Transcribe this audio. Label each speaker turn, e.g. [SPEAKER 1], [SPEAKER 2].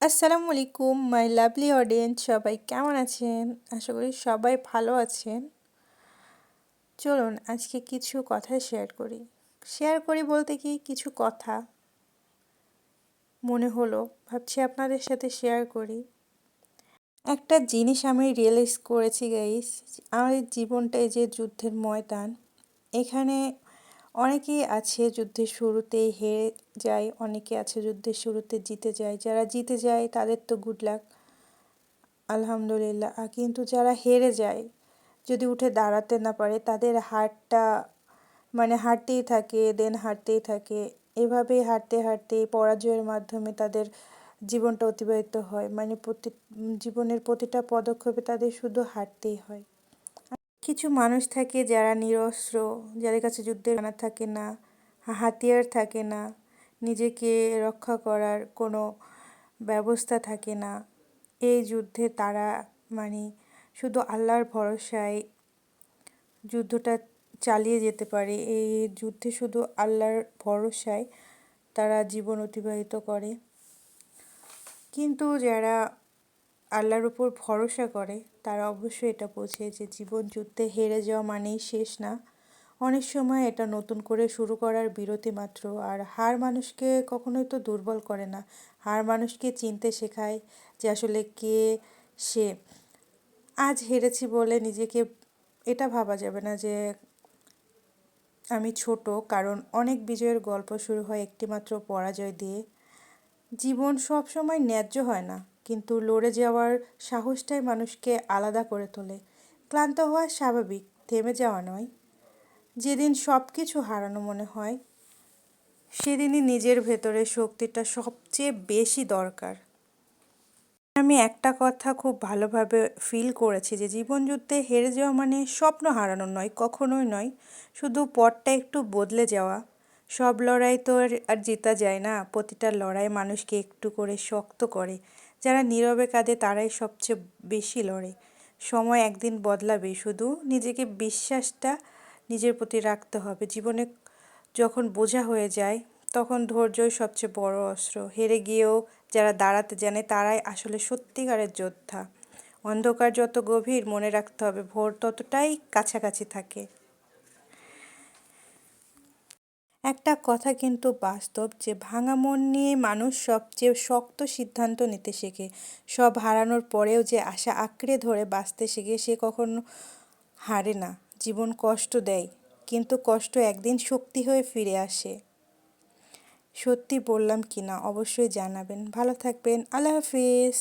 [SPEAKER 1] আসসালামু আলাইকুম my lovely audience, সবাই কেমন আছেন? আশা করি সবাই ভালো আছেন। চলুন আজকে কিছু কথা শেয়ার করি বলতে কি কিছু কথা মনে হলো, ভাবছি আপনাদের সাথে শেয়ার করি। একটা জিনিস আমি রিয়েলাইজ করেছি গাইস, আমাদের জীবনটাই যে যুদ্ধের ময়দান। এখানে অনেকেই আছে যুদ্ধের শুরুতেই হেরে যায়, অনেকে আছে যুদ্ধের শুরুতে জিতে যায়। যারা জিতে যায় তাদের তো গুড লাক, আলহামদুলিল্লাহ। কিন্তু যারা হেরে যায়, যদি উঠে দাঁড়াতে না পারে, তাদের হারটা মানে হারতেই থাকে, হারতেই থাকে। এভাবেই হারতে হারতে পরাজয়ের মাধ্যমে তাদের জীবনটা অতিবাহিত হয়। মানে জীবনের প্রতিটা পদক্ষেপে তাদের শুধু হারতেই হয়। কিছু মানুষ থাকে যারা নিরস্ত্র, যাদের কাছে যুদ্ধের জানা থাকে না, হাতিয়ার থাকে না, নিজেকে রক্ষা করার কোনো ব্যবস্থা থাকে না। এই যুদ্ধে তারা মানে শুধু আল্লাহর ভরসায় যুদ্ধটা চালিয়ে যেতে পারে। এই যুদ্ধে শুধু আল্লাহর ভরসায় তারা জীবন অতিবাহিত করে। কিন্তু যারা আল্লাহর উপর ভরসা করে তারা অবশ্যই এটা বোঝে যে জীবন যুদ্ধে হেরে যাওয়া মানেই শেষ না, অনেক সময় এটা নতুন করে শুরু করার বিরতি মাত্র। আর হার মানুষকে কখনোই তো দুর্বল করে না, হার মানুষকে চিনতে শেখায় যে আসলে কে সে। আজ হেরেছি বলে নিজেকে এটা ভাবা যাবে না যে আমি ছোট, কারণ অনেক বিজয়ের গল্প শুরু হয় একটিমাত্র পরাজয় দিয়ে। জীবন সব সময় ন্যায্য হয় না, কিন্তু লড়ে যাওয়ার সাহসটাই মানুষকে আলাদা করে তোলে। ক্লান্ত হওয়া স্বাভাবিক, থেমে যাওয়া নয়। যেদিন সব কিছু হারানো মনে হয়, সেদিনই নিজের ভেতরে শক্তিটা সবচেয়ে বেশি দরকার। আমি একটা কথা খুব ভালোভাবে ফিল করেছি যে জীবনযুদ্ধে হেরে যাওয়া মানে স্বপ্ন হারানো নয়, কখনোই নয়। শুধু পথটা একটু বদলে যাওয়া। সব লড়াই তো আর জেতা যায় না, প্রতিটা লড়াই মানুষকে একটু করে শক্ত করে। যারা নীরবে কাঁদে তারাই সবচেয়ে বেশি লড়ে। সময় একদিন বদলাবে, শুধু নিজেকে বিশ্বাসটা নিজের প্রতি রাখতে হবে। জীবনে যখন বোঝা হয়ে যায়, তখন ধৈর্যই সবচেয়ে বড় অস্ত্র। হেরে গিয়েও যারা দাঁড়াতে জানে তারাই আসলে সত্যিকারের যোদ্ধা। অন্ধকার যত গভীর, মনে রাখতে হবে ভোর ততটাই কাছাকাছি থাকে। একটা কথা কিন্তু বাস্তব যে ভাঙা মন নিয়ে মানুষ সবচেয়ে শক্ত সিদ্ধান্ত নিতে শেখে। সব হারানোর পরেও যে আশা আঁকড়ে ধরে বাঁচতে শেখে, সে কখনো হারে না। জীবন কষ্ট দেয়, কিন্তু কষ্ট একদিন শক্তি হয়ে ফিরে আসে। সত্যি বললাম কি না অবশ্যই জানাবেন। ভালো থাকবেন। আল্লাহ হাফিজ।